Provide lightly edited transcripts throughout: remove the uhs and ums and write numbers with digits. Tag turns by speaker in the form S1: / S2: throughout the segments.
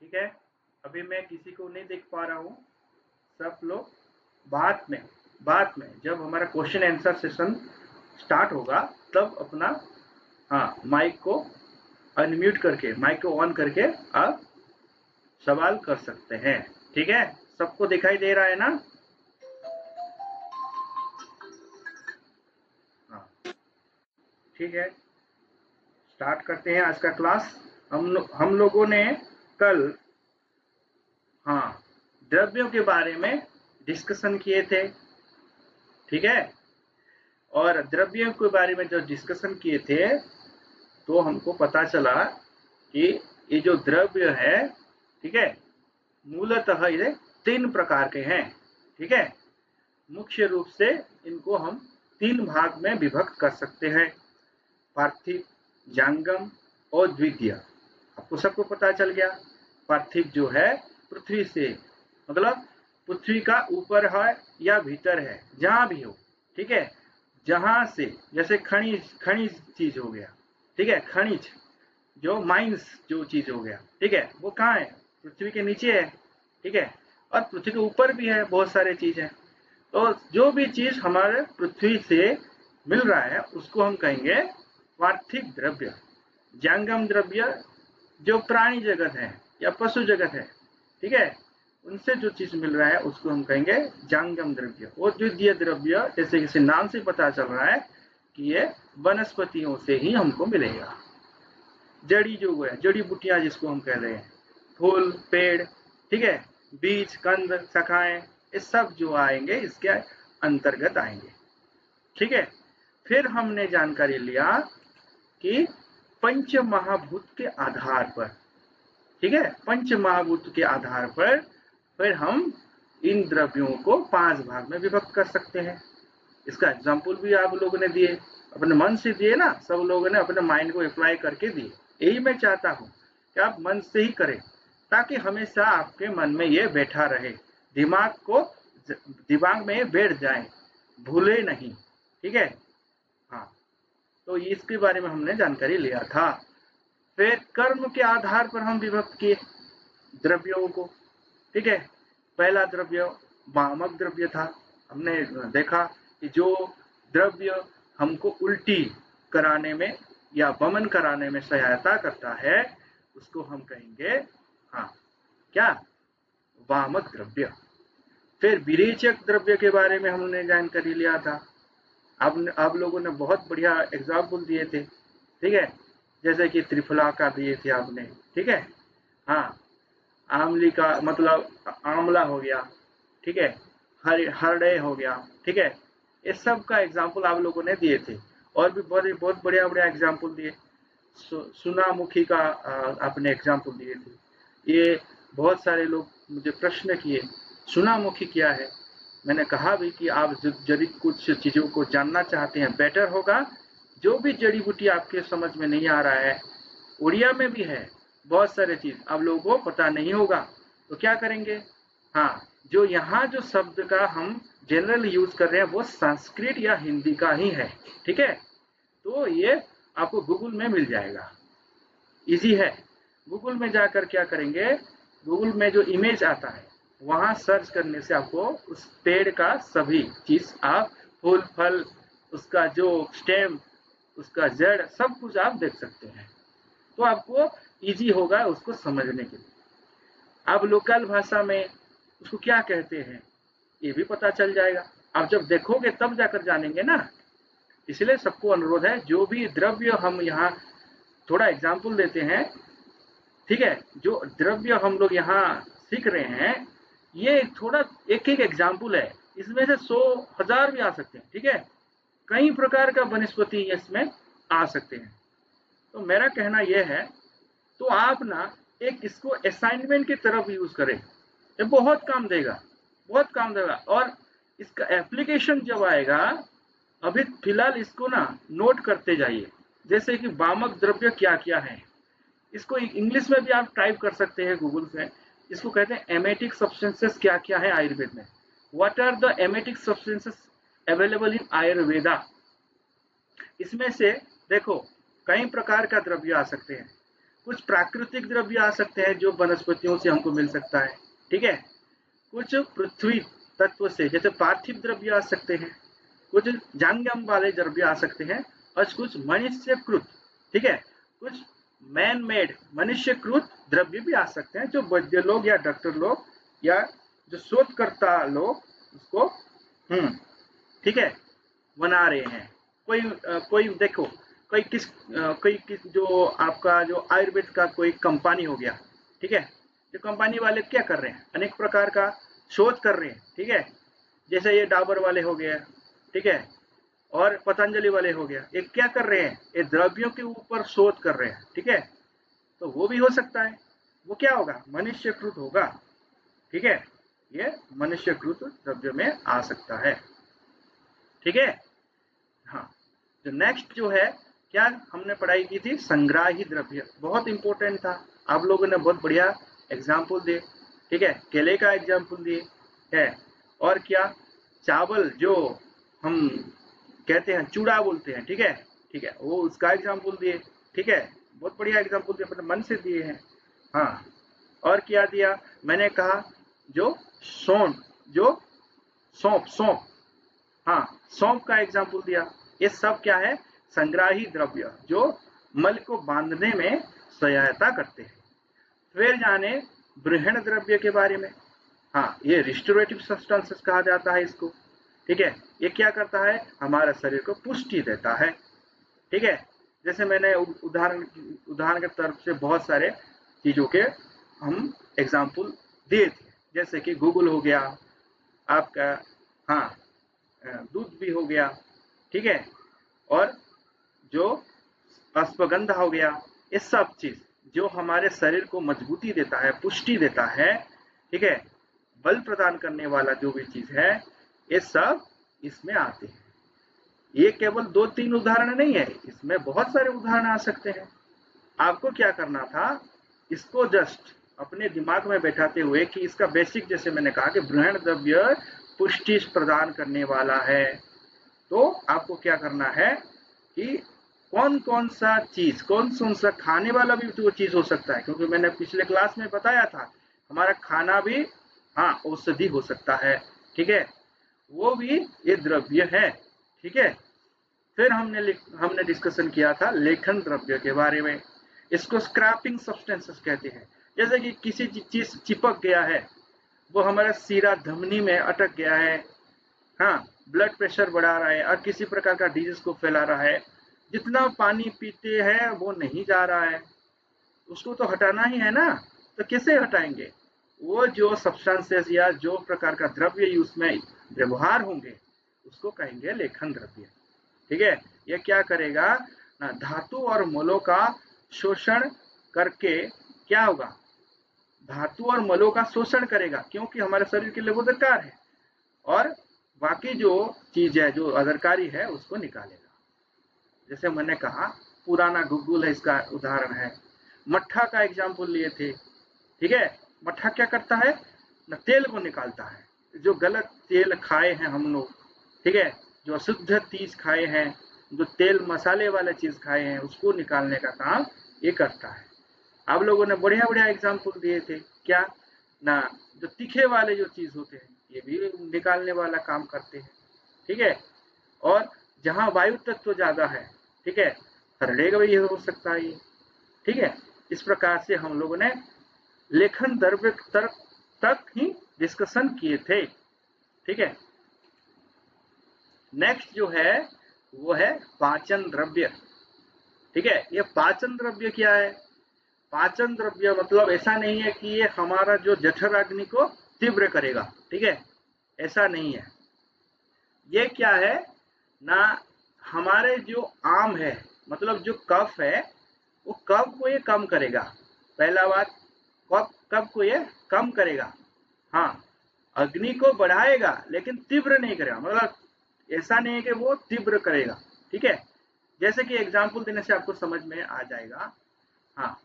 S1: ठीक है, अभी मैं किसी को नहीं देख पा रहा हूँ। सब लोग बाद में जब हमारा क्वेश्चन आंसर सेशन स्टार्ट होगा तब अपना माइक को अनम्यूट करके, माइक को ऑन करके आप सवाल कर सकते हैं। ठीक है, सबको दिखाई दे रहा है ना? हाँ, ठीक है, स्टार्ट करते हैं आज का क्लास। हम लोगों ने कल द्रव्यों के बारे में डिस्कशन किए थे। ठीक है, और द्रव्यों के बारे में जो डिस्कशन किए थे तो हमको पता चला कि ये जो द्रव्य है, ठीक है, मूलतः ये 3 प्रकार के हैं। ठीक है, मुख्य रूप से इनको हम 3 भाग में विभक्त कर सकते हैं, पार्थिव, जंगम और द्वितीय। आपको सबको पता चल गया। पार्थिव जो है पृथ्वी से, मतलब पृथ्वी का ऊपर है या भीतर है, जहां भी हो। ठीक है, जहां से, जैसे खनिज चीज हो गया। ठीक है, खनिज जो माइंस जो चीज हो गया, ठीक है, वो कहाँ है? पृथ्वी के नीचे है। ठीक है, और पृथ्वी के ऊपर भी है, बहुत सारे चीज है। तो जो भी चीज हमारे पृथ्वी से मिल रहा है उसको हम कहेंगे पार्थिव द्रव्य। जंगम द्रव्य जो प्राणी जगत है या पशु जगत है, ठीक है, उनसे जो चीज मिल रहा है उसको हम कहेंगे जंगम द्रव्य। और द्वितीय द्रव्य जैसे किसी नाम से पता चल रहा है कि ये वनस्पतियों से ही हमको मिलेगा। जड़ी जो है, जड़ी बूटियां जिसको हम कह रहे हैं, फूल, पेड़, ठीक है, बीज, कंद, शाखाएं, ये सब जो आएंगे इसके अंतर्गत आएंगे। ठीक है, फिर हमने जानकारी लिया कि पंच महाभूत के आधार पर, ठीक है, पंच महाभूत के आधार पर फिर हम इन द्रव्यों को 5 भाग में विभक्त कर सकते हैं। इसका एग्जाम्पल भी आप लोगों ने दिए, अपने मन से दिए ना, सब लोगों ने अपने माइंड को अप्लाई करके दिए। यही मैं चाहता हूं कि आप मन से ही करें, ताकि हमेशा आपके मन में ये बैठा रहे, दिमाग में बैठ जाए, भूले नहीं। ठीक है, हाँ, तो इसके बारे में हमने जानकारी लिया था। फिर कर्म के आधार पर हम विभक्त किए द्रव्यों को। ठीक है, पहला द्रव्य वामक द्रव्य था। हमने देखा कि जो द्रव्य हमको उल्टी कराने में या वमन कराने में सहायता करता है उसको हम कहेंगे क्या? वामक द्रव्य। फिर विरेचक द्रव्य के बारे में हमने जानकारी लिया था। आप लोगों ने बहुत बढ़िया एग्जाम्पल दिए थे। ठीक है, जैसे कि त्रिफला का दिए थे आपने। ठीक है, आमली का मतलब आंवला हो गया। ठीक है, हरड़े हो गया। ठीक है, ये सब का एग्जाम्पल आप लोगों ने दिए थे। और भी बहुत बढ़िया बढ़िया एग्जाम्पल दिए। सुनामुखी का आपने एग्जाम्पल दिए थे। ये बहुत सारे लोग मुझे प्रश्न किए, सुनामुखी क्या है? मैंने कहा भी कि आप यदि कुछ चीजों को जानना चाहते हैं, बेटर होगा जो भी जड़ी बूटी आपके समझ में नहीं आ रहा है, उड़िया में भी है बहुत सारे चीज आप लोगों को पता नहीं होगा, तो क्या करेंगे? जो यहाँ जो शब्द का हम जनरल यूज कर रहे हैं वो संस्कृत या हिंदी का ही है। ठीक है, तो ये आपको गूगल में मिल जाएगा, इजी है। गूगल में जाकर क्या करेंगे, गूगल में जो इमेज आता है वहां सर्च करने से आपको उस पेड़ का सभी चीज, आप फूल, फल, उसका जो स्टेम, उसका जड़, सब कुछ आप देख सकते हैं। तो आपको इजी होगा उसको समझने के लिए। आप लोकल भाषा में उसको क्या कहते हैं ये भी पता चल जाएगा। आप जब देखोगे तब जाकर जानेंगे ना। इसलिए सबको अनुरोध है, जो भी द्रव्य हम यहाँ थोड़ा एग्जाम्पल देते हैं, ठीक है, जो द्रव्य हम लोग यहाँ सीख रहे हैं ये थोड़ा एक एग्जाम्पल है, इसमें से 100 1000 भी आ सकते हैं। ठीक है, कई प्रकार का वनस्पति इसमें आ सकते हैं। तो मेरा कहना यह है, तो आप ना एक इसको असाइनमेंट की तरफ यूज करें, ये बहुत काम देगा, बहुत काम देगा। और इसका एप्लीकेशन जब आएगा, अभी फिलहाल इसको ना नोट करते जाइए, जैसे कि वामक द्रव्य क्या क्या है। इसको इंग्लिश में भी आप टाइप कर सकते हैं गूगल से। इसको कहते हैं एमेटिक सब्सटेंसेस क्या क्या है आयुर्वेद में। What are the emetic substances available in Ayurveda. इसमें से देखो कई प्रकार का द्रव्य आ सकते हैं। कुछ प्राकृतिक द्रव्य आ सकते हैं जो वनस्पतियों से हमको मिल सकता है, ठीक है। कुछ पृथ्वी तत्व से जैसे पार्थिव द्रव्य आ सकते हैं, कुछ जंगम वाले द्रव्य आ सकते हैं, और कुछ मनुष्यकृत, ठीक है, कुछ मैन मेड मनुष्यकृत द्रव्य भी आ सकते हैं जो वैद्य लोग या डॉक्टर लोग या जो शोधकर्ता लोग उसको ठीक है बना रहे हैं। कोई देखो, कोई किस जो आपका जो आयुर्वेद का कोई कंपनी हो गया, ठीक है, जो कंपनी वाले क्या कर रहे हैं, अनेक प्रकार का शोध कर रहे हैं, ठीक है, जैसे ये डाबर वाले हो गए, ठीक है, और पतंजलि वाले हो गया, ये क्या कर रहे हैं, ये द्रव्यों के ऊपर शोध कर रहे हैं, ठीक है। तो वो भी हो सकता है, वो क्या होगा, मनुष्यकृत होगा, ठीक है, ये मनुष्यकृत द्रव्य में आ सकता है, ठीक है। हाँ, जो नेक्स्ट जो है, क्या हमने पढ़ाई की थी, संग्राही द्रव्य, बहुत इंपॉर्टेंट था। आप लोगों ने बहुत बढ़िया एग्जाम्पल दिए, ठीक है, केले का एग्जाम्पल दिए है, और क्या, चावल जो हम कहते हैं चूड़ा बोलते हैं, ठीक है, वो उसका एग्जाम्पल दिए, ठीक है, बहुत बढ़िया एग्जाम्पल दिए, मतलब मन से दिए हैं। हाँ, और क्या दिया, मैंने कहा जो सौंप, हाँ, सौंप का एग्जाम्पल दिया। ये सब क्या है, संग्राही द्रव्य जो मल को बांधने में सहायता करते हैं। फिर जाने बृहण द्रव्य के बारे में। हाँ, ये रिस्टोरेटिव सब्सटेंसेस कहा जाता है इसको, ठीक है। ये क्या करता है, हमारे शरीर को पुष्टि देता है, ठीक है। जैसे मैंने उदाहरण के तरफ से बहुत सारे चीजों के हम एग्जाम्पल दिए थे, जैसे कि गूगल हो गया आपका, हाँ, दूध भी हो गया, ठीक है, और जो अश्वगंधा हो गया, ये सब चीज जो हमारे शरीर को मजबूती देता है, पुष्टि देता है, ठीक है, बल प्रदान करने वाला जो भी चीज है, ये सब इसमें आते हैं। ये केवल 2-3 उदाहरण नहीं है, इसमें बहुत सारे उदाहरण आ सकते हैं। आपको क्या करना था, इसको जस्ट अपने दिमाग में बैठाते हुए कि इसका बेसिक, जैसे मैंने कहा कि बृहण द्रव्य पुष्टि प्रदान करने वाला है, तो आपको क्या करना है कि कौन कौन सा खाने वाला भी तो चीज हो सकता है, क्योंकि मैंने पिछले क्लास में बताया था हमारा खाना भी, हाँ, औषधि हो सकता है, ठीक है, वो भी ये द्रव्य है, ठीक है। फिर हमने डिस्कशन किया था लेखन द्रव्य के बारे में। इसको स्क्रैपिंग सब्सटेंसेस कहते हैं। जैसे कि किसी चीज चिपक गया है, वो हमारा सीरा धमनी में अटक गया है, हाँ, ब्लड प्रेशर बढ़ा रहा है और किसी प्रकार का डिजीज को फैला रहा है, जितना पानी पीते हैं वो नहीं जा रहा है, उसको तो हटाना ही है ना, तो कैसे हटाएंगे, वो जो सब्सटेंसेस या जो प्रकार का द्रव्य उसमें व्यवहार होंगे उसको कहेंगे लेखन द्रव्य, ठीक है। ये क्या करेगा ना, धातु और मलों का शोषण करके क्या होगा, धातु और मलों का शोषण करेगा, क्योंकि हमारे शरीर के लिए वो दरकार है, और बाकी जो चीज है जो अदरकारी है उसको निकालेगा। जैसे मैंने कहा पुराना गूगल है, इसका उदाहरण है। मट्ठा का एग्जाम्पल लिए थे, ठीक है। मट्ठा क्या करता है ना, तेल को निकालता है, जो गलत तेल खाए हैं हम लोग, ठीक है, जो अशुद्ध चीज खाए हैं, जो तेल मसाले वाले चीज खाए हैं, उसको निकालने का काम ये करता है। आप लोगों ने बढ़िया बढ़िया एग्जाम्पल दिए थे, क्या ना, जो तीखे वाले जो चीज होते हैं ये भी निकालने वाला काम करते हैं, ठीक है। और जहां वायु तत्व ज्यादा है, ठीक है, हरड़े का भी हो सकता है ये, ठीक है। इस प्रकार से हम लोगों ने लेखन द्रव्य तक ही डिस्कशन किए थे, ठीक है। नेक्स्ट जो है वो है पाचन द्रव्य, ठीक है। ये पाचन द्रव्य क्या है, पाचन द्रव्य मतलब ऐसा नहीं है कि ये हमारा जो जठर अग्नि को तीव्र करेगा, ठीक है, ऐसा नहीं है। ये क्या है ना, हमारे जो आम है, मतलब जो कफ है, वो कफ को ये कम करेगा। पहला बात, कफ को ये कम करेगा, हाँ, अग्नि को बढ़ाएगा लेकिन तीव्र नहीं करेगा, मतलब ऐसा नहीं है कि वो तीव्र करेगा, ठीक है। जैसे कि एग्जाम्पल देने से आपको समझ में आ जाएगा, हाँ,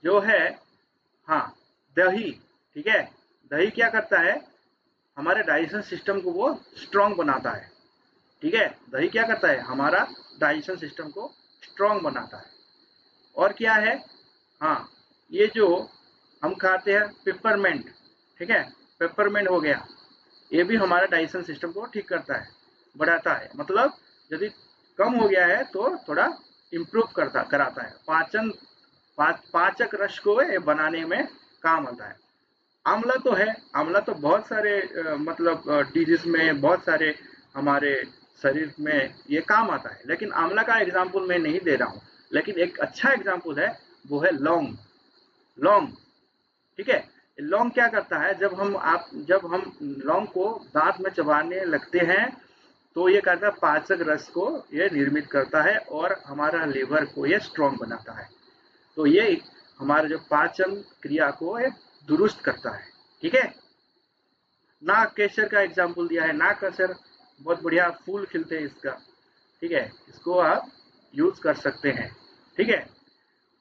S1: जो है, हाँ, दही, ठीक है, दही क्या करता है, हमारे डाइजेशन सिस्टम को वो स्ट्रांग बनाता है, ठीक है। दही क्या करता है, हमारा डाइजेशन सिस्टम को स्ट्रांग बनाता है। और क्या है, हाँ, ये जो हम खाते हैं पेपरमेंट, ठीक है, पेपरमेंट हो गया, ये भी हमारा डाइजेशन सिस्टम को ठीक करता है, बढ़ाता है। मतलब यदि कम हो गया है तो थोड़ा इम्प्रूव कराता है, पाचक रस को ये बनाने में काम आता है। आंवला तो है, आंवला तो बहुत सारे मतलब डिजीज में, बहुत सारे हमारे शरीर में ये काम आता है, लेकिन आंवला का एग्जाम्पल मैं नहीं दे रहा हूँ। लेकिन एक अच्छा एग्जाम्पल है, वो है लौंग। लौंग, ठीक है, लौंग क्या करता है, जब हम लौंग को दांत में चबाने लगते हैं तो ये करता है पाचक रस को ये निर्मित करता है और हमारा लीवर को ये स्ट्रॉन्ग बनाता है। तो ये हमारे जो पाचन क्रिया को ये दुरुस्त करता है, ठीक है। नाग केसर का एग्जाम्पल दिया है, नाग केसर बहुत बढ़िया फूल खिलते हैं इसका, ठीक है, इसको आप यूज कर सकते हैं, ठीक है।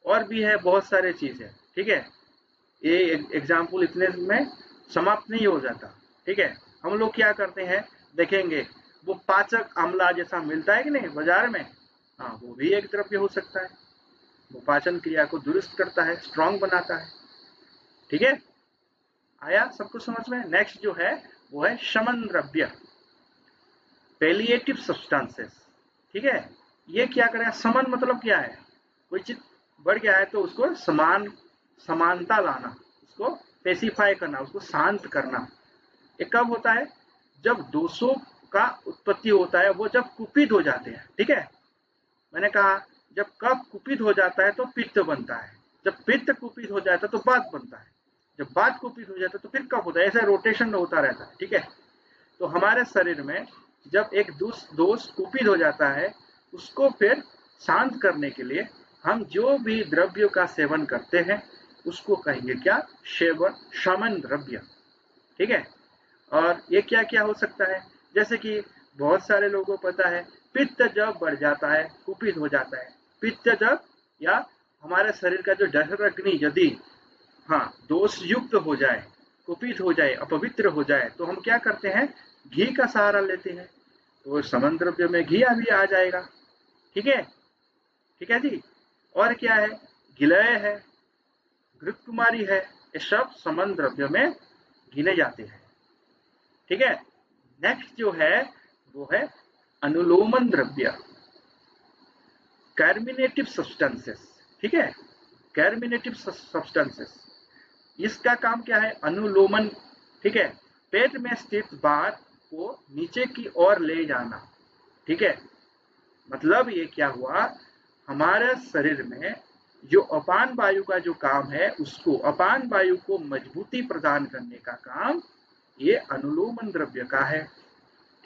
S1: और भी है बहुत सारे चीज है, ठीक है, ये एग्जाम्पल इतने में समाप्त नहीं हो जाता, ठीक है। हम लोग क्या करते हैं, देखेंगे वो पाचक आंवला जैसा मिलता है कि नहीं बाजार में, हाँ, वो भी एक द्रव्य हो सकता है, वो पाचन क्रिया को दुरुस्त करता है, स्ट्रॉन्ग बनाता है, ठीक है। आया सबको समझ में। नेक्स्ट जो है वो है शमन द्रव्य, पैलिएटिव सब्सटेंसेस, ठीक है। ये क्या करें, समन मतलब क्या है, कोई चीज बढ़ गया है तो उसको समानता लाना, उसको पेसिफाई करना, उसको शांत करना। ये कब होता है, जब दोषों का उत्पत्ति होता है, वो जब कुपित हो जाते हैं, ठीक है। मैंने कहा जब कफ कुपित हो जाता है तो पित्त बनता है, जब पित्त कुपित हो जाता है तो वात बनता है, जब वात कुपित हो जाता है तो फिर कफ होता है, ऐसा रोटेशन होता रहता है, ठीक है। तो हमारे शरीर में जब एक दोष कुपित हो जाता है, उसको फिर शांत करने के लिए हम जो भी द्रव्यों का सेवन करते हैं उसको कहेंगे क्या, शमन द्रव्य, ठीक है। और ये क्या क्या हो सकता है, जैसे कि बहुत सारे लोगों को पता है, पित्त जब बढ़ जाता है, कुपित हो जाता है, पित्त जब, या हमारे शरीर का जो जठर अग्नि यदि हाँ दोष युक्त हो जाए, कुपित हो जाए, अपवित्र हो जाए, तो हम क्या करते हैं, घी का सहारा लेते हैं, तो समन द्रव्य में घी भी आ जाएगा, ठीक है, ठीक है जी। और क्या है, गिलय है, घृत कुमारी है, ये सब समन द्रव्य में गिने जाते हैं, ठीक है। नेक्स्ट जो है वो है अनुलोमन द्रव्य, कार्मिनेटिव सब्सटेंसेस, ठीक है, कार्मिनेटिव सब्सटेंसेस। इसका काम क्या है, अनुलोमन, ठीक है, पेट में स्थित बार को नीचे की ओर ले जाना, ठीक है। मतलब ये क्या हुआ, हमारे शरीर में जो अपान वायु का जो काम है, उसको अपान वायु को मजबूती प्रदान करने का काम ये अनुलोमन द्रव्य का है,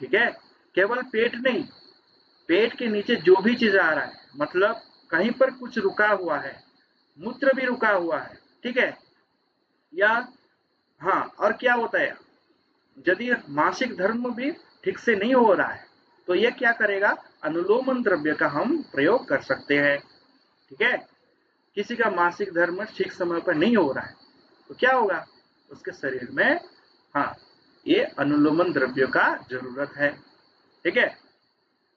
S1: ठीक है। केवल पेट नहीं, पेट के नीचे जो भी चीज आ रहा है, मतलब कहीं पर कुछ रुका हुआ है, मूत्र भी रुका हुआ है, ठीक है, या हाँ, और क्या होता है, यदि मासिक धर्म भी ठीक से नहीं हो रहा है तो ये क्या करेगा, अनुलोमन द्रव्य का हम प्रयोग कर सकते हैं, ठीक है। किसी का मासिक धर्म ठीक समय पर नहीं हो रहा है तो क्या होगा, उसके शरीर में हाँ ये अनुलोमन द्रव्य का जरूरत है, ठीक है।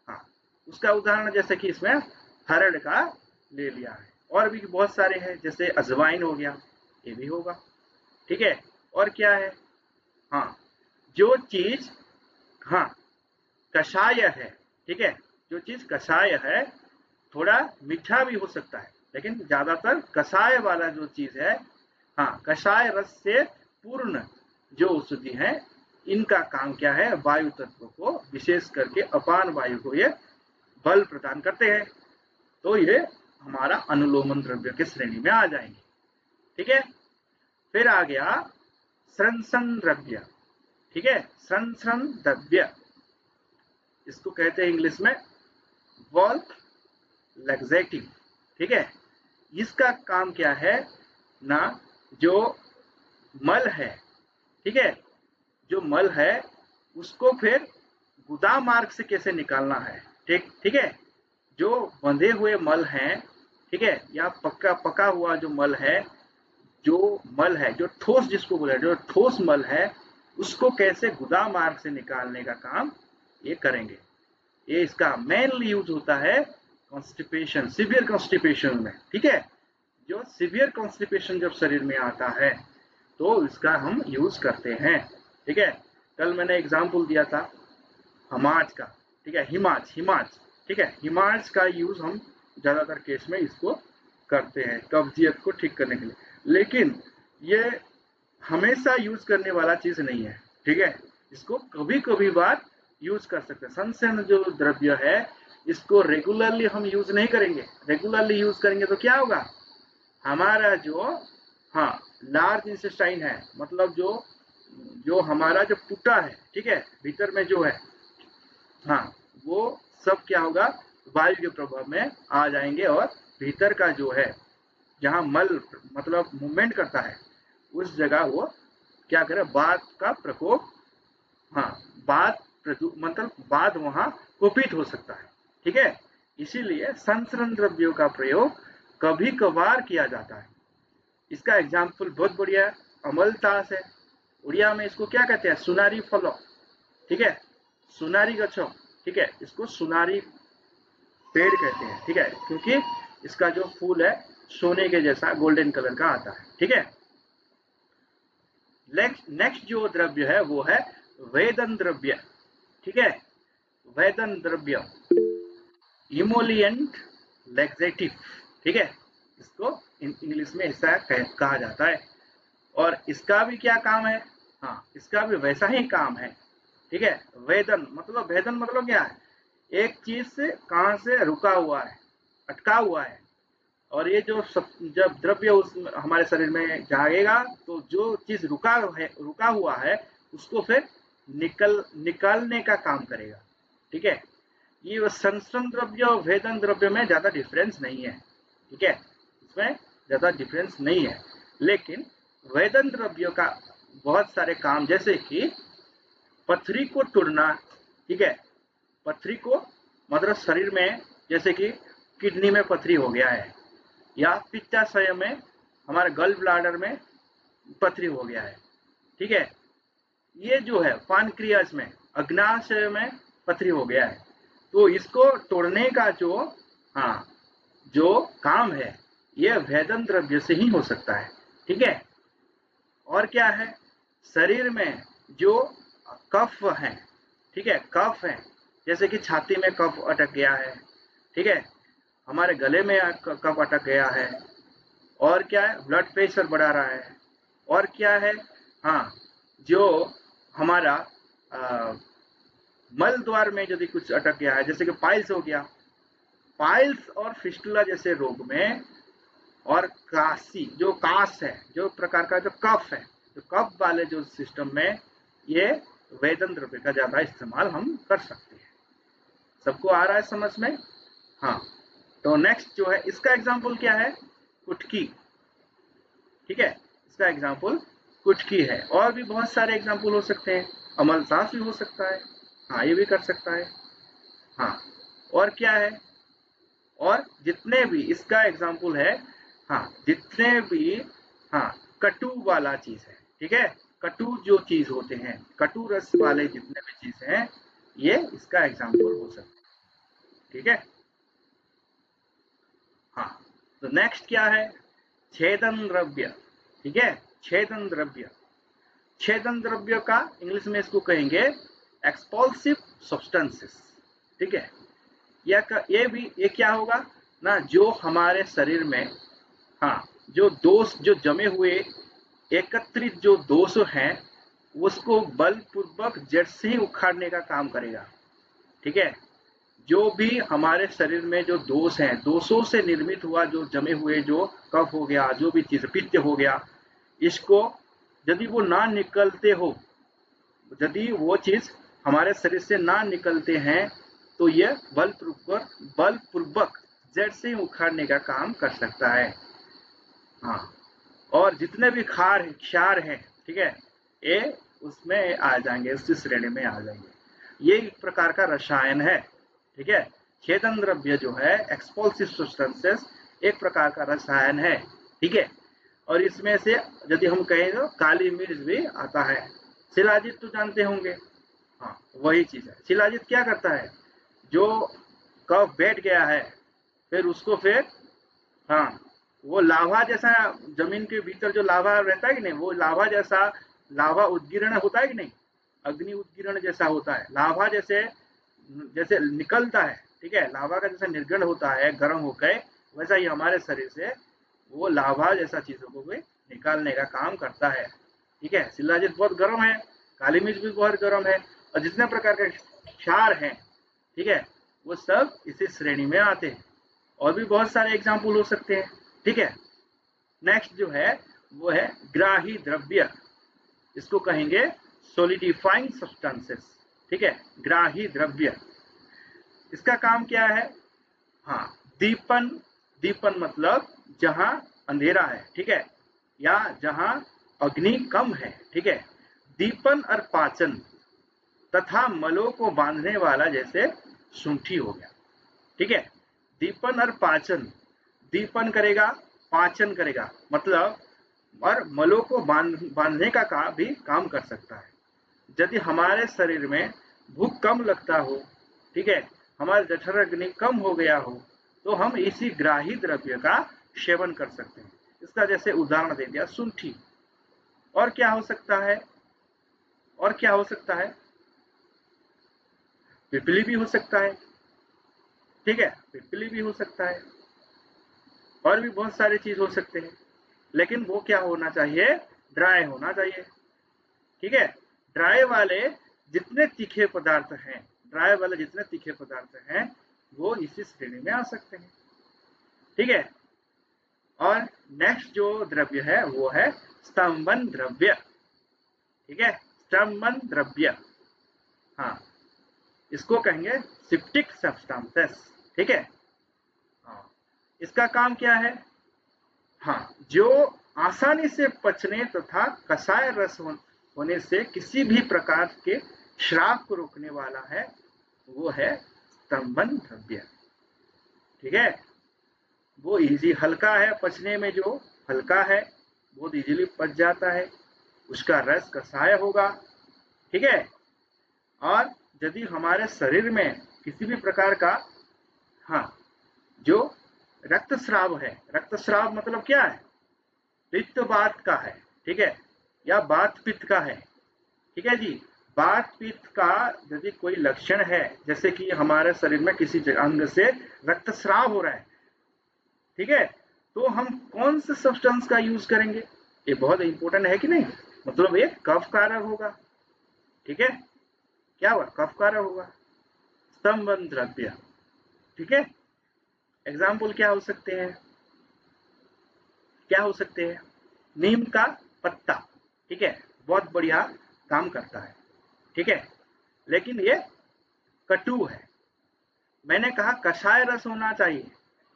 S1: हाँ, उसका उदाहरण जैसे कि इसमें हरड़ का ले लिया है, और भी बहुत सारे हैं, जैसे अजवाइन हो गया, ये भी होगा, ठीक है। और क्या है, हाँ, जो चीज हाँ कषाय है, ठीक है, जो चीज कषाय है, थोड़ा मीठा भी हो सकता है, लेकिन ज्यादातर कषाय वाला जो चीज है, हाँ, कषाय रस से पूर्ण जो औषधि है, इनका काम क्या है, वायु तत्व को, विशेष करके अपान वायु को ये बल प्रदान करते हैं, तो ये हमारा अनुलोमन द्रव्य की श्रेणी में आ जाएंगे, ठीक है। फिर आ गया स्रंसन द्रव्य, ठीक है, स्रंसन द्रव्य, इसको कहते हैं इंग्लिश में वॉल्फ लैक्सेटिव, ठीक है। इसका काम क्या है ना, जो मल है, ठीक है, जो मल है उसको फिर गुदा मार्ग से कैसे निकालना है, ठीक ठीक है। जो बंधे हुए मल हैं, ठीक है, या पका हुआ जो मल है, जो ठोस जिसको बोला, जो ठोस मल है, उसको कैसे गुदा मार्ग से निकालने का काम ये करेंगे। ये इसका मेनली यूज होता है कॉन्स्टिपेशन, सीवियर कॉन्स्टिपेशन में, ठीक है। जो सिवियर कॉन्स्टिपेशन जब शरीर में आता है तो इसका हम यूज करते हैं। ठीक है, कल मैंने एग्जाम्पल दिया था हमाज का। ठीक है, हिमाज। ठीक है, हिमाज का यूज हम ज्यादातर केस में इसको करते हैं कब्जियत को ठीक करने के लिए, लेकिन ये हमेशा यूज करने वाला चीज नहीं है। ठीक है, इसको कभी कभी बार यूज कर सकते हैं। संसेचन जो द्रव्य है इसको रेगुलरली हम यूज नहीं करेंगे। रेगुलरली यूज करेंगे तो क्या होगा, हमारा जो हाँ लार्ज इंटेस्टाइन है, मतलब जो जो हमारा जो पुटा है, ठीक है, भीतर में जो है, हाँ वो सब क्या होगा, वायु के प्रभाव में आ जाएंगे और भीतर का जो है जहाँ मल मतलब मूवमेंट करता है उस जगह वो क्या करे, बाद का प्रकोप, हाँ बाद मतलब बाद वहां कुपित हो सकता है। ठीक है, इसीलिए संचरण द्रव्यों का प्रयोग कभी कभार किया जाता है। इसका एग्जाम्पल बहुत बढ़िया अमलतास है। उड़िया में इसको क्या कहते हैं, सुनारी फलो। ठीक है, सुनारी गच्छो। ठीक है, इसको सुनारी पेड़ कहते हैं। ठीक है, क्योंकि इसका जो फूल है सोने के जैसा गोल्डन कलर का आता है। ठीक है, नेक्स्ट जो द्रव्य है वो है वेदन द्रव्य। ठीक है, वेदन द्रव्य इमोलिएंट लैक्सेटिव। ठीक है, इसको इंग्लिश में ऐसा कहा जाता है। और इसका भी क्या काम है, हाँ इसका भी वैसा ही काम है। ठीक है, वेदन मतलब क्या है, एक चीज से कहां से रुका हुआ है, अटका हुआ है, और ये जो जब द्रव्य उस हमारे शरीर में जाएगा तो जो चीज रुका हुआ है उसको फिर निकालने का काम करेगा। ठीक है, ये संचरण द्रव्य और वेदन द्रव्य में ज्यादा डिफरेंस नहीं है। ठीक है, इसमें ज्यादा डिफरेंस नहीं है, लेकिन वेदन द्रव्यों का बहुत सारे काम, जैसे कि पथरी को तोड़ना। ठीक है, पथरी को मतलब शरीर में, जैसे कि किडनी में पथरी हो गया है, या पित्ताशय में, हमारे गल ब्लाडर में पथरी हो गया है। ठीक है, ये जो है पानक्रियाज में, अग्नाशय में पथरी हो गया है, तो इसको तोड़ने का जो काम है ये वेदन द्रव्य से ही हो सकता है। ठीक है, और क्या है, शरीर में जो कफ है, ठीक है, कफ है, जैसे कि छाती में कफ अटक गया है, ठीक है, हमारे गले में कफ अटक गया है, और क्या है, ब्लड प्रेशर बढ़ा रहा है, और क्या है, हाँ जो हमारा मल द्वार में यदि कुछ अटक गया है, जैसे कि पाइल्स हो गया, पाइल्स और फिस्टुला जैसे रोग में, और काशी जो काश है, जो प्रकार का जो कफ है, जो कफ वाले जो सिस्टम में, ये वेदन द्रव्य का ज्यादा इस्तेमाल हम कर सकते हैं। सबको आ रहा है समझ में? हाँ, तो नेक्स्ट जो है इसका एग्जाम्पल क्या है, कुटकी। ठीक है, इसका एग्जाम्पल कुटकी है, और भी बहुत सारे एग्जाम्पल हो सकते हैं, अमलसास भी हो सकता है, हाँ ये भी कर सकता है। हाँ, और क्या है, और जितने भी इसका एग्जाम्पल है, हाँ जितने भी, हाँ कटु वाला चीज है, ठीक है, कटु जो चीज होते हैं, कटु रस वाले जितने भी चीज हैं, ये इसका एग्जाम्पल हो सकता है। ठीक है, हाँ, तो नेक्स्ट क्या है, छेदन द्रव्य। ठीक है, छेदन द्रव्य, छेदन द्रव्य का इंग्लिश में इसको कहेंगे एक्सपल्सिव सब्सटेंसेस। ठीक है, ये क्या होगा ना, जो हमारे शरीर में, हाँ जो दोष जो जमे हुए एकत्रित जो दोष हैं उसको बलपूर्वक जड़ से ही उखाड़ने का काम करेगा। ठीक है, जो भी हमारे शरीर में जो दोष हैं, दोषों से निर्मित हुआ जो जमे हुए जो कफ हो गया, जो भी चीज पित्त हो गया, इसको यदि वो ना निकलते हो, यदि वो चीज हमारे शरीर से ना निकलते हैं, तो ये बलपूर्वक जड़ से उखाड़ने का काम कर सकता है। हाँ, और जितने भी क्षार हैं, ठीक है, ये उसमें आ जाएंगे, उसी श्रेणी में आ जाएंगे। ये एक प्रकार का रसायन है। ठीक है, छेदन द्रव्य जो है एक्सपल्सिव सब्सटेंसेस एक प्रकार का रसायन है। ठीक है, और इसमें से यदि हम कहें तो काली मिर्च भी आता है। शिलाजित तो जानते होंगे, हाँ वही चीज है। शिलाजित क्या करता है, जो कफ बैठ गया है फिर उसको फिर, हाँ वो लावा जैसा, जमीन के भीतर जो लावा रहता है कि नहीं, वो लावा जैसा, लावा उद्गीर्ण होता है कि नहीं, अग्नि उद्गीर्ण जैसा होता है, लावा जैसे जैसे निकलता है, ठीक है, लावा का जैसा निर्गण होता है गर्म होकर, वैसा ही हमारे शरीर से वो लावा जैसा चीजों को भी निकालने का काम करता है। ठीक है, शिलाजित बहुत गर्म है, काली मिर्च भी बहुत गर्म है, और जितने प्रकार के क्षार हैं, ठीक है, वो सब इसी श्रेणी में आते हैं। और भी बहुत सारे एग्जाम्पल हो सकते हैं। ठीक है, नेक्स्ट जो है वो है ग्राही द्रव्य, इसको कहेंगे सोलिडिफाइंग सब्सटेंसेस। ठीक है, ग्राही द्रव्य, इसका काम क्या है? हाँ, दीपन, दीपन मतलब जहां अंधेरा है, ठीक है, या जहां अग्नि कम है, ठीक है, दीपन और पाचन तथा मलों को बांधने वाला, जैसे सूंठी हो गया। ठीक है, दीपन और पाचन, दीपन करेगा, पाचन करेगा, मतलब और मलों को बांधने का भी काम कर सकता है। यदि हमारे शरीर में भूख कम लगता हो, ठीक है, हमारा जठर अग्नि कम हो गया हो, तो हम इसी ग्राही द्रव्य का सेवन कर सकते हैं। इसका जैसे उदाहरण दे दिया सूंठी। और क्या हो सकता है? और क्या हो सकता है? पिपली भी हो सकता है। ठीक है, पिपली भी हो सकता है, और भी बहुत सारी चीज हो सकते हैं, लेकिन वो क्या होना चाहिए? ड्राई होना चाहिए। ठीक है, ड्राई वाले जितने तीखे पदार्थ हैं, ड्राई वाले जितने तीखे पदार्थ हैं, वो इसी श्रेणी में आ सकते हैं। ठीक है, और नेक्स्ट जो द्रव्य है वो है स्तंभन द्रव्य। ठीक है, स्तंभन द्रव्य, हाँ, इसको कहेंगे सिप्टिक सब्सटेंसेस। ठीक है, हाँ, इसका काम क्या है? हाँ, जो आसानी से पचने तथा कषाय रस होने से किसी भी प्रकार के श्राप को रोकने वाला है, वो है स्तंभन द्रव्य। ठीक है, वो इजी, हल्का है पचने में, जो हल्का है बहुत इजीली पच जाता है, उसका रस कषाय होगा। ठीक है, और यदि हमारे शरीर में किसी भी प्रकार का, हाँ, जो रक्तस्राव है, रक्तस्राव मतलब क्या है? पित्त वात का है, ठीक है, या वात पित्त का है। ठीक है जी, वात पित्त का यदि कोई लक्षण है, जैसे कि हमारे शरीर में किसी अंग से रक्तस्राव हो रहा है, ठीक है, तो हम कौन से सब्सटेंस का यूज करेंगे? ये बहुत इंपॉर्टेंट है कि नहीं, मतलब ये कफ कारक होगा। ठीक है, क्या हुआ? कफ कारक होगा, स्तंभन द्रव्य। ठीक है, एग्जाम्पल क्या हो सकते हैं? क्या हो सकते हैं? नीम का पत्ता, ठीक है, बहुत बढ़िया काम करता है। ठीक है, लेकिन ये कटु है। मैंने कहा कषाय रस होना चाहिए,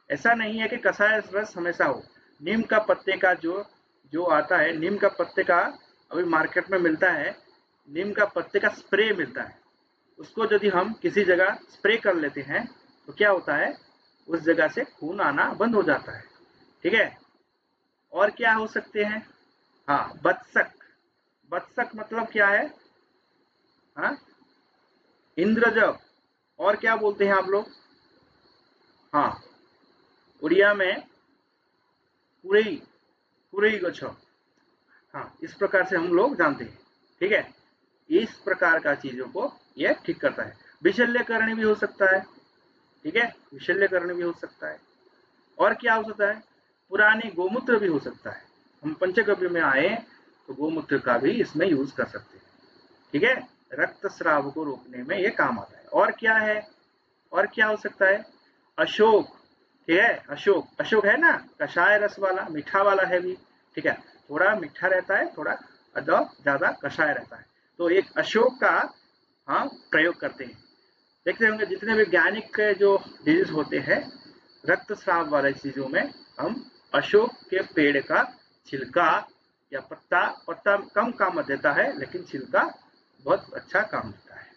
S1: ऐसा नहीं है कि कषाय रस हमेशा हो। नीम का पत्ते का जो जो आता है, नीम का पत्ते का अभी मार्केट में मिलता है, नीम का पत्ते का स्प्रे मिलता है, उसको यदि हम किसी जगह स्प्रे कर लेते हैं तो क्या होता है? उस जगह से खून आना बंद हो जाता है। ठीक है, और क्या हो सकते हैं? हाँ, बत्सक, बत्सक मतलब क्या है? हाँ, इंद्रजव, और क्या बोलते हैं आप लोग? हाँ, उड़िया में कुरई, कुरई गछ, हाँ, इस प्रकार से हम लोग जानते हैं। ठीक है, इस प्रकार का चीजों को यह ठीक करता है। विशल्यकरण भी हो सकता है। ठीक है, विशल्यकरण भी हो सकता है। और क्या हो सकता है? पुरानी गोमूत्र भी हो सकता है। हम पंचगव्य में आए तो गोमूत्र का भी इसमें यूज कर सकते हैं। ठीक है, रक्तस्राव को रोकने में ये काम आता है। और क्या है? और क्या हो सकता है? अशोक, ठीक है, अशोक, अशोक है ना, कषाय रस वाला, मीठा वाला है भी। ठीक है, थोड़ा मीठा रहता है, थोड़ा ज्यादा कषाय रहता है, तो एक अशोक का हम प्रयोग करते हैं। देखते होंगे जितने वैज्ञानिक जो डिजीज होते हैं रक्तस्राव वाले चीजों में, हम अशोक के पेड़ का छिलका या पत्ता, पत्ता कम काम देता है लेकिन छिलका बहुत अच्छा काम देता है।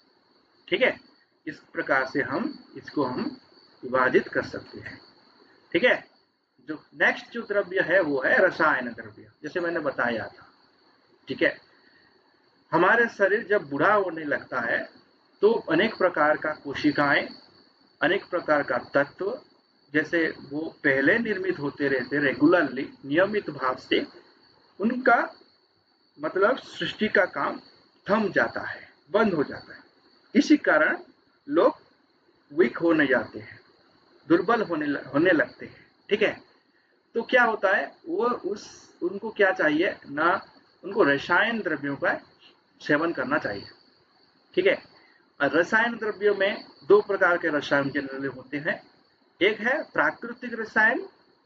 S1: ठीक है, इस प्रकार से हम इसको हम विभाजित कर सकते हैं। ठीक है, जो नेक्स्ट जो द्रव्य है वो है रसायन द्रव्य, जैसे मैंने बताया था। ठीक है, हमारे शरीर जब बूढ़ा होने लगता है तो अनेक प्रकार का कोशिकाएं, अनेक प्रकार का तत्व जैसे वो पहले निर्मित होते रहते रेगुलरली, नियमित भाव से, उनका मतलब सृष्टि का काम थम जाता है, बंद हो जाता है। इसी कारण लोग वीक होने जाते हैं, दुर्बल होने लगते हैं। ठीक है, तो क्या होता है, वो उनको क्या चाहिए ना, उनको रसायन द्रव्यों का सेवन करना चाहिए। ठीक है, रसायन द्रव्यों में दो प्रकार के रसायन जनरली होते हैं। एक है प्राकृतिक रसायन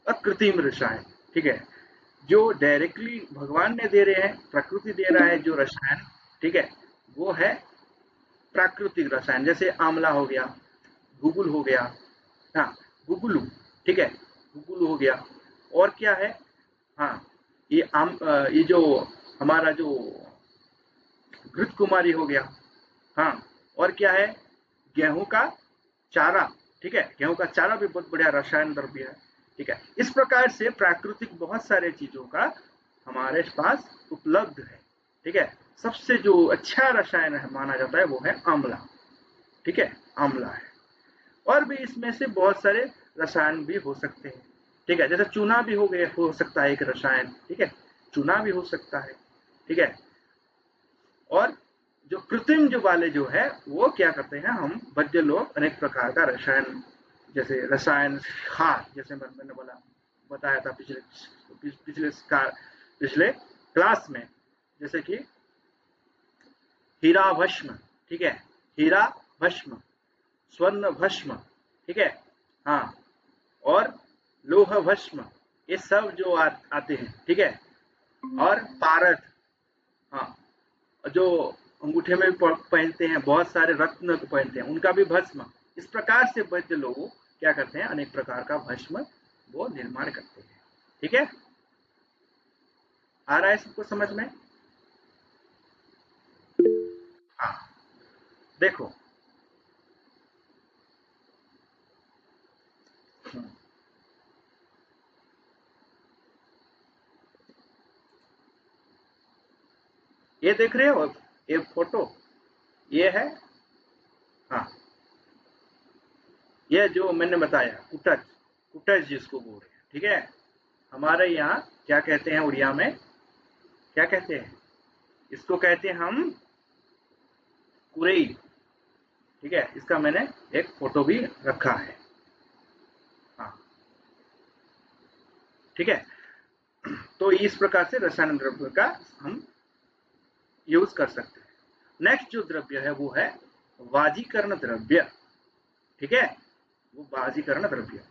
S1: और कृत्रिम रसायन। ठीक है, जो डायरेक्टली भगवान ने दे रहे हैं, प्रकृति दे रहा है जो रसायन, ठीक है, वो है प्राकृतिक रसायन। जैसे आंवला हो गया, गुगुल हो गया, हाँ गुगुलू, ठीक है, गुगुलू हो गया। और क्या है, हाँ ये जो हमारा जो घृत कुमारी हो गया, हाँ। और क्या है, गेहूं का चारा। ठीक है, गेहूं का चारा भी बहुत बढ़िया रसायन द्रव्य है। ठीक है, इस प्रकार से प्राकृतिक बहुत सारे चीजों का हमारे पास उपलब्ध है। ठीक है, सबसे जो अच्छा रसायन है माना जाता है वो है आंवला। ठीक है, आंवला है। और भी इसमें से बहुत सारे रसायन भी हो सकते हैं। ठीक है, जैसे चूना भी हो सकता है एक रसायन। ठीक है, चूना भी हो सकता है। ठीक है, और जो कृत्रिम जो वाले जो है वो क्या करते हैं, हम वैद्य लोग अनेक प्रकार का रसायन, जैसे रसायन खाद, जैसे मैंने बताया था पिछले क्लास में, जैसे कि हीरा भस्म। ठीक है, हीरा भस्म, स्वर्ण भस्म। ठीक है, हाँ, और लोह भस्म, ये सब जो आते हैं। ठीक है, और पारद, हाँ, जो अंगूठे में पहनते हैं, बहुत सारे रत्न पहनते हैं, उनका भी भस्म। इस प्रकार से वैद्य लोग क्या करते हैं, अनेक प्रकार का भस्म वो निर्माण करते हैं। ठीक है, आ रहा है सबको समझ में? हाँ, देखो, ये देख रहे हो, ये फोटो, ये है, हाँ, ये जो मैंने बताया कुटच, कुटच जिसको बोल रहे हैं। ठीक है, हमारे यहाँ क्या कहते हैं उड़िया में, क्या कहते हैं इसको, कहते हैं हम कुरई। ठीक है, इसका मैंने एक फोटो भी रखा है। हाँ, ठीक है, तो इस प्रकार से रसायन द्रव्य का हम यूज कर सकते हैं। नेक्स्ट जो द्रव्य है वो है वाजीकरण द्रव्य। ठीक है, वो वाजीकरण द्रव्य,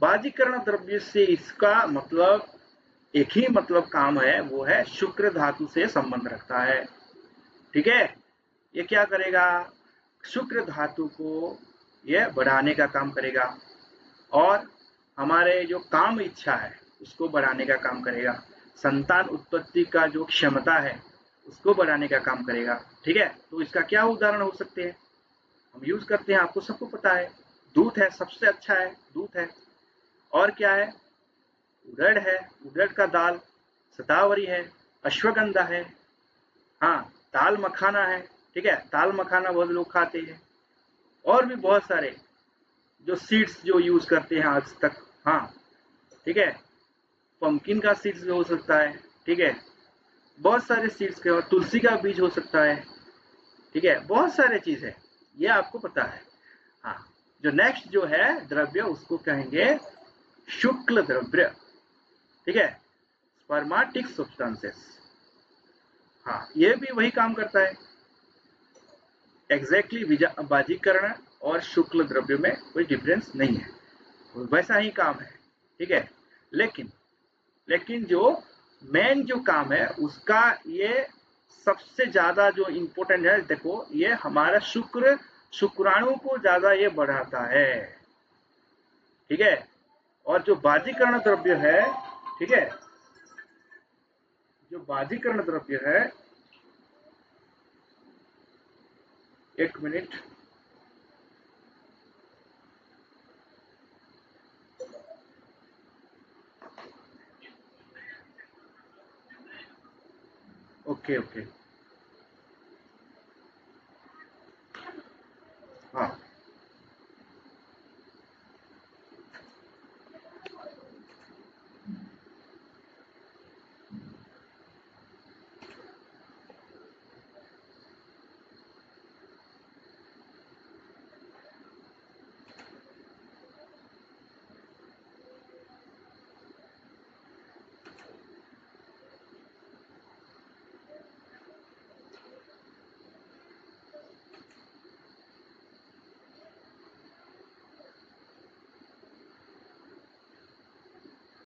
S1: वाजीकरण द्रव्य से इसका मतलब एक ही मतलब काम है, वो है शुक्र धातु से संबंध रखता है। ठीक है, ये क्या करेगा, शुक्र धातु को यह बढ़ाने का काम करेगा, और हमारे जो काम इच्छा है उसको बढ़ाने का काम करेगा, संतान उत्पत्ति का जो क्षमता है उसको बढ़ाने का काम करेगा। ठीक है, तो इसका क्या उदाहरण हो सकते हैं, हम यूज करते हैं, आपको सबको पता है, दूध है, सबसे अच्छा है दूध है। और क्या है, उड़द है, उड़द का दाल, शतावरी है, अश्वगंधा है, हाँ, दाल मखाना है। ठीक है, दाल मखाना बहुत लोग खाते हैं। और भी बहुत सारे जो सीड्स जो यूज करते हैं आज तक, हाँ, ठीक है, पंपकिन का सीड्स भी हो सकता है। ठीक है, बहुत सारे सीड्स के, और तुलसी का बीज हो सकता है। ठीक है, बहुत सारे चीज है, ये आपको पता है। हाँ, जो नेक्स्ट जो है द्रव्य उसको कहेंगे शुक्ल द्रव्य। ठीक है, स्पर्माटिक सब्सटेंसेस। हाँ, ये भी वही काम करता है एग्जैक्टली, बाजीकरण और शुक्ल द्रव्य में कोई डिफरेंस नहीं है, वैसा ही काम है। ठीक है, लेकिन लेकिन जो मेन जो काम है उसका, ये सबसे ज्यादा जो इम्पोर्टेंट है, देखो ये हमारा शुक्राणु को ज्यादा ये बढ़ाता है। ठीक है, और जो बाजीकरण द्रव्य है, ठीक है, जो बाजीकरण द्रव्य है, एक मिनट, ओके ओके,